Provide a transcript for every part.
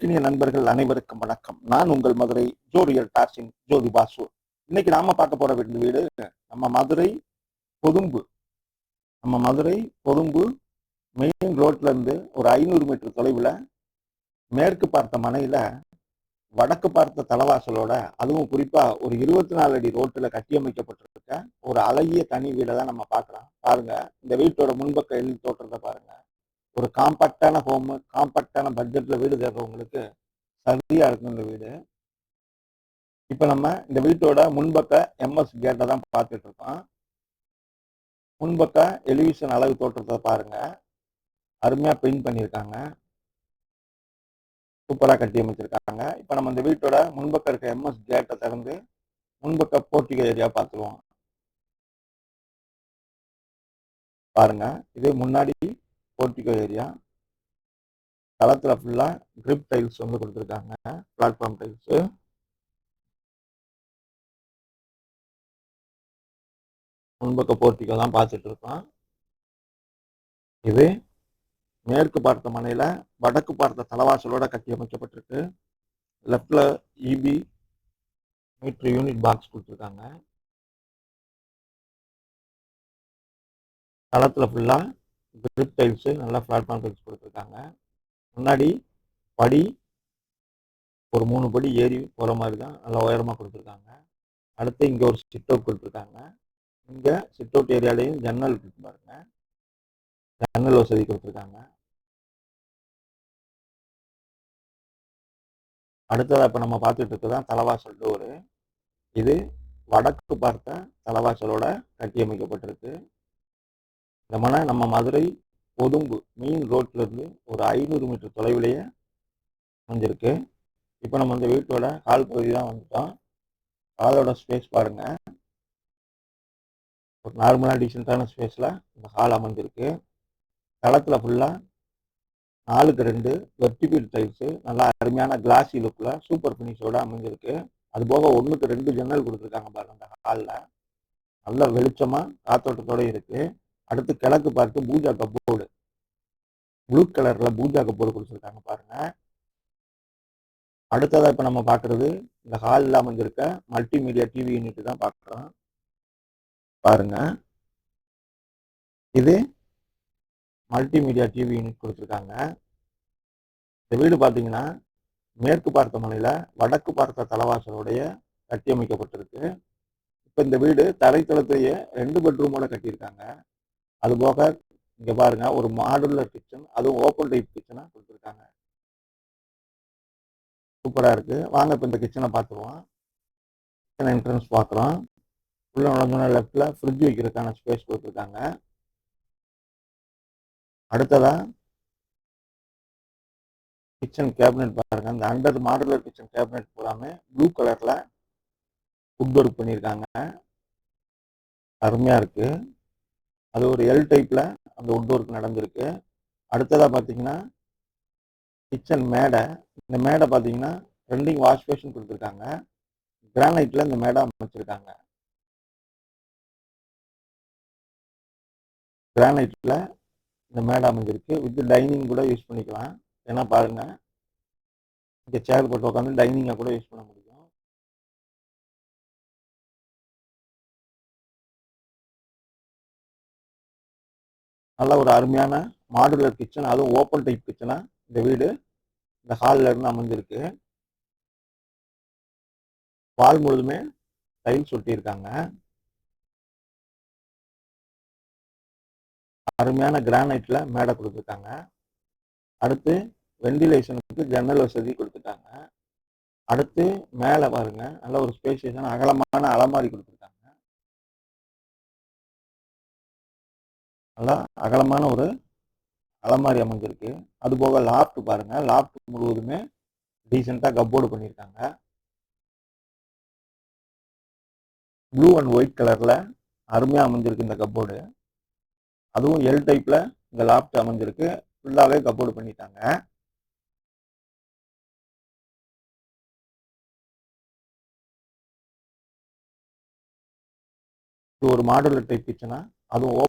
அன்பிற்கினிய நண்பர்கள் அனைவருக்கும் வணக்கம். நான் உங்கள் மதுரை ஜோரியல் டார்சிங் ஜோதி பாசு. இன்னைக்கு நாம பார்க்க போற வீடு நம்ம மதுரை பொதும்பு. நம்ம மதுரை பொதும்பு மெயின் ரோட்ல இருந்து ஒரு 500 மீட்டர் தொலைவில் மேற்கு பார்த்த மனையில வடக்கு பார்த்த தலவாசலோட, அதுவும் குறிப்பா ஒரு 24 அடி ரோட்டுல கட்டியமைக்கப்பட்டிருக்க ஒரு அழகிய தனி வீடை தான் நம்ம பார்க்கலாம். பாருங்க, இந்த வீட்டோட முன்பக்க எழில் தோற்றத்தை பாருங்க. ஒரு காம்பாக்டான ஹோமு, காம்பாக்டான பட்ஜெட்ல வீடு தேடுறவங்களுக்கு சரியா இருக்கும் இந்த வீடு. இப்ப நம்ம இந்த வீட்டோட முன்பக்க எம்எஸ் கேட்டை தான் பார்த்துட்டு இருக்கோம். முன்பக்க எலிவிஷன் அழகு தோற்றத்தை பாருங்க, அருமையா பெயிண்ட் பண்ணியிருக்காங்க, சூப்பரா கட்டி அமைச்சிருக்காங்க. இப்ப நம்ம இந்த வீட்டோட முன்பக்க இருக்க எம்எஸ் கேட்டை திறந்து முன்பக்க போர்ட்டிகோ ஏரியா பார்த்துருவோம். பாருங்க, இது முன்னாடி போர்ட்டிகோ ஏரியா. தளத்துல ஃபுல்லா கிரிப் டைல்ஸ் வந்து கொடுத்துருக்காங்க, பிளாட்ஃபார்ம் டைல்ஸ். முன்பக்க போர்ட்டிகோ தான் பார்த்துட்டு இருக்கோம். இது மேற்கு பார்த்த மனையில வடக்கு பார்த்த தலவாசலோட கட்டி அமைக்கப்பட்டிருக்கு. லெப்ட்ல இபி மீட்டர் யூனிட் பாக்ஸ் கொடுத்துருக்காங்க. தளத்துல ஃபுல்லா கிரிப் டைல்ஸ், நல்லா பிளாட்ஃபார்ம் டைல்ஸ் கொடுத்துருக்காங்க. முன்னாடி படி ஒரு 3 படி ஏறி போற மாதிரி தான் நல்லா உயரமா கொடுத்துருக்காங்க. அடுத்து இங்க ஒரு சிட் அவுட் கொடுத்துருக்காங்க. இங்க சிட் அவுட் ஏரியாலையும் ஜன்னல் இருக்கு பாருங்க, ஜன்னல் வசதி கொடுத்துருக்காங்க. அடுத்ததா இப்ப நம்ம பார்த்துட்டு இருக்கதான் தலவாசல் டோரு. இது வடக்கு பார்த்த தலவாசலோட கட்டி அமைக்கப்பட்டிருக்கு. இந்த மனை நம்ம மதுரை பொதும்பு மெயின் ரோட்ல இருந்து ஒரு 500 மீட்டர் தொலைவிலேயே அமைஞ்சிருக்கு. இப்ப நம்ம இந்த வீட்டோட ஹால் பகுதி தான் வந்துட்டோம். ஹாலோட ஸ்பேஸ் பாருங்க, ஒரு நார்மலா டீசென்டான ஸ்பேஸ்ல இந்த ஹால் அமைஞ்சிருக்கு. தளத்துல ஃபுல்லா 4க்கு 2 வெர்டிபிள் டைல்ஸ், நல்லா அருமையான கிளாசி லுக்ல சூப்பர் பினிஷோட அமைஞ்சிருக்கு. அது போக 1க்கு 2 ஜன்னல் கொடுத்துருக்காங்க பாருங்க. இந்த ஹால்ல நல்ல வெளிச்சமா காத்தோட்டத்தோட இருக்கு. அடுத்து கிழக்கு பார்த்து பூஜா கப்போர்டு, ப்ளூ கலர்ல பூஜா கப்போர்டு கொடுத்துருக்காங்க பாருங்க. அடுத்ததா இப்ப நம்ம பாக்குறது இந்த ஹால்ல அமைஞ்சிருக்க மல்டிமீடியா டிவி யூனிட் தான் பாக்குறோம். பாருங்க, இது மல்டிமீடியா டிவி யூனிட் கொடுத்துருக்காங்க. இந்த வீடு பாத்தீங்கன்னா மேற்கு பார்த்த மனையில வடக்கு பார்த்த தலவாசலுடைய கட்டி அமைக்கப்பட்டிருக்கு. இப்ப இந்த வீடு தரைத்தளத்தையே 2 பெட்ரூமோட கட்டியிருக்காங்க. அது போக இங்க பாருங்க, ஒரு மாடுலர் கிச்சன், அதுவும் ஓப்பன் டைப் கிச்சனா கொடுத்துருக்காங்க. சூப்பரா இருக்கு. வாங்க இப்ப இந்த கிச்சனை பார்த்துருவோம். கிச்சன் என்ட்ரன்ஸ் பார்க்குறோம். உள்ள நுழைஞ்சோன்னா லெஃப்ட்ல ஃப்ரிட்ஜ் வைக்கிறதுக்கான ஸ்பேஸ் கொடுத்துருக்காங்க. அடுத்ததா கிச்சன் கேபினெட் பாருங்க. இந்த அண்டர் மாடுலர் கிச்சன் கேபினெட் பூராமே ப்ளூ கலர்ல வுட் ஒர்க் பண்ணியிருக்காங்க, அருமையா இருக்கு. அது ஒரு எல் டைப்ல அந்த வுட் ஒர்க் நடந்திருக்கு. அடுத்ததா பாத்தீங்கன்னா கிச்சன் மேடை. இந்த மேடை பாத்தீங்கன்னா ரெண்டிங் வாஷ் பேஷன் கொடுத்துருக்காங்க. கிரானைட்ல இந்த மேடை அமைச்சிருக்காங்க. கிரானைட்ல இந்த மேடை அமைஞ்சிருக்கு. வித் டைனிங் கூட யூஸ் பண்ணிக்கலாம். ஏன்னா பாருங்க, இங்க சேர் போட்டு உட்காந்து டைனிங்கா கூட யூஸ் பண்ண முடியும். நல்ல ஒரு அருமையான மாடுலர் கிச்சன், அதுவும் ஓப்பன் டைப் கிச்சனா இந்த வீடு இந்த ஹால்ல இருந்து அமைஞ்சிருக்கு. வால் முழுதுமே டைல்ஸ் ஒட்டியிருக்காங்க. அருமையான கிரானைட்ல மேடை கொடுத்துருக்காங்க. அடுத்து வெண்டிலேஷனுக்கு ஜன்னல் வசதி கொடுத்துட்டாங்க. அடுத்து மேல பாருங்க, நல்ல ஒரு ஸ்பேசியஸான அகலமான அலமாரி கொடுத்துருக்காங்க. நல்லா அகலமான ஒரு அலமாரி அமைஞ்சிருக்கு. அது போக லாப்ட் பாருங்க, லாப்ட் முழுவதுமே டீசெண்டா கப்போர்டு பண்ணியிருக்காங்க. ப்ளூ அண்ட் ஒயிட் கலர்ல அருமையா அமைஞ்சிருக்கு இந்த கப்போர்டு. அதுவும் எல் டைப்ல இந்த லாப்ட் அமைஞ்சிருக்கு. ஃபுல்லாவே கப்போர்டு பண்ணிட்டாங்க. இது ஒரு மாடுலர் டைப் கிச்சனா, அதுவும்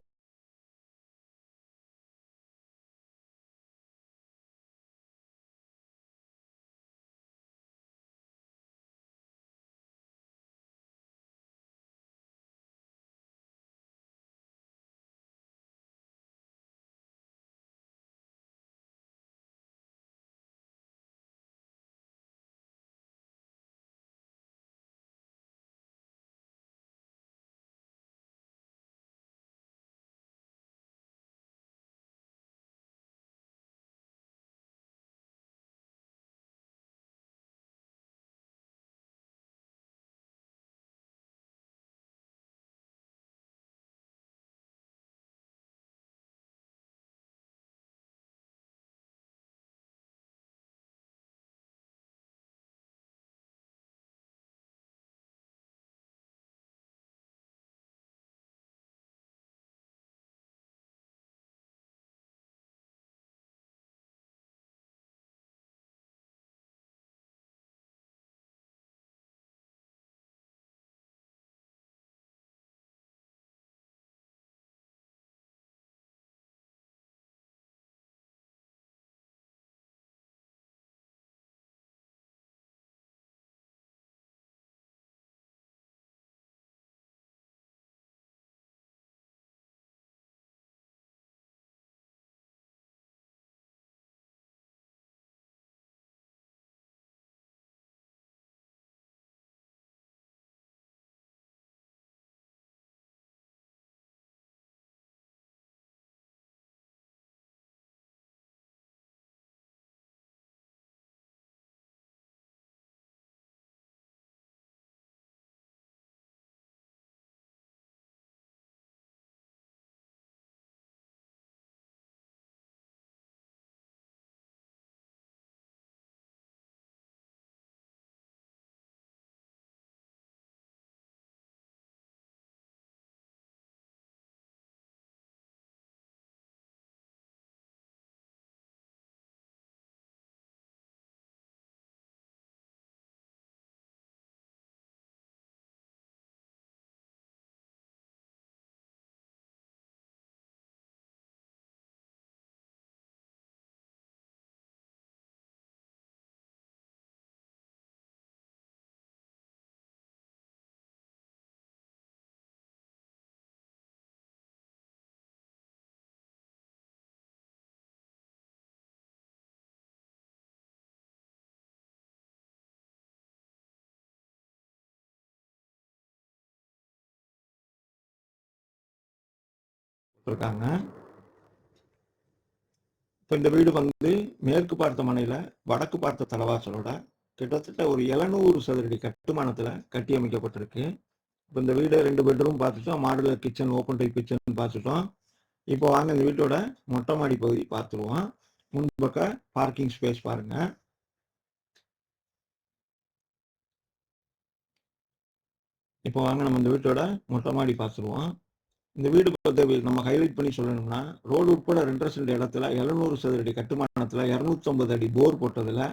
இருக்காங்க. இப்போ இந்த வீடு வந்து மேற்கு பார்த்த மனையில வடக்கு பார்த்த தலைவாசலோட கிட்டத்தட்ட ஒரு 700 சதுரடி கட்டுமானத்துல கட்டி அமைக்கப்பட்டிருக்கு. இப்போ இந்த வீடு 2 பெட்ரூம் பார்த்துட்டோம், modular kitchen, open type kitchen பார்த்துட்டோம். இப்போ வாங்க இந்த வீட்டோட மொட்டை மாடி பகுதி பார்த்துருவோம். முன்பக்க பார்க்கிங் ஸ்பேஸ் பாருங்க. இப்போ வாங்க நம்ம இந்த வீட்டோட மொட்டை மாடி பார்த்துருவோம். இந்த வீடு பற்றி நம்ம ஹைலைட் பண்ணி சொல்லணும்னா, ரோடு உட்பட 2.5 சென்ட் இடத்துல 700 சதுரடி கட்டுமானத்துல 250 அடி போர் போட்டதுல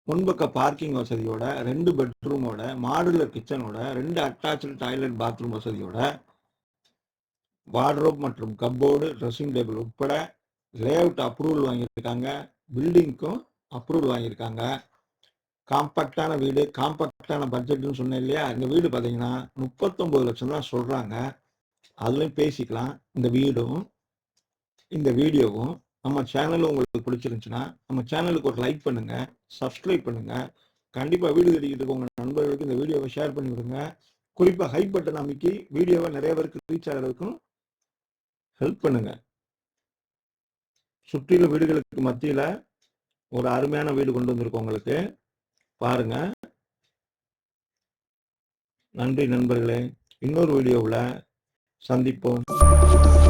முன்பக்க பார்க்கிங் வசதியோட 2 பெட்ரூமோட மாடுலர் கிச்சனோட 2 அட்டாச்சு டாய்லெட் பாத்ரூம் வசதியோட வார்ட்ரோப் மற்றும் கப்போர்டு ட்ரெஸ்ஸிங் டேபிள் உட்பட லேஅவுட் அப்ரூவல் வாங்கியிருக்காங்க. பில்டிங்க்கும் அப்ரூவல் வாங்கியிருக்காங்க. காம்பாக்டான வீடு, காம்பாக்டான பட்ஜெட்னு சொன்னேன் இல்லையா? இந்த வீடு பார்த்தீங்கன்னா 39 லட்சம் தான் சொல்றாங்க. அதுலயும் பேசிக்கலாம். இந்த வீடும் இந்த வீடியோவும் நம்ம சேனல் உங்களுக்கு பிடிச்சிருந்துச்சுன்னா நம்ம சேனலுக்கு ஒரு லைக் பண்ணுங்க, சப்ஸ்கிரைப் பண்ணுங்க. கண்டிப்பா வீடு கட்டிக்கிட்டு இருக்க உங்க நண்பர்களுக்கு இந்த வீடியோவை ஷேர் பண்ணி விடுங்க. குறிப்பா ஹை பட்டன் அமைக்கி வீடியோவை நிறைய பேருக்கு ரீச் ஆகிறதுக்கும் ஹெல்ப் பண்ணுங்க. சுற்றியுள்ள வீடுகளுக்கு மத்தியில ஒரு அருமையான வீடு கொண்டு வந்திருக்கோம் உங்களுக்கு. பாருங்க. நன்றி நண்பர்களே. இன்னொரு வீடியோவில் சந்திப்போம்.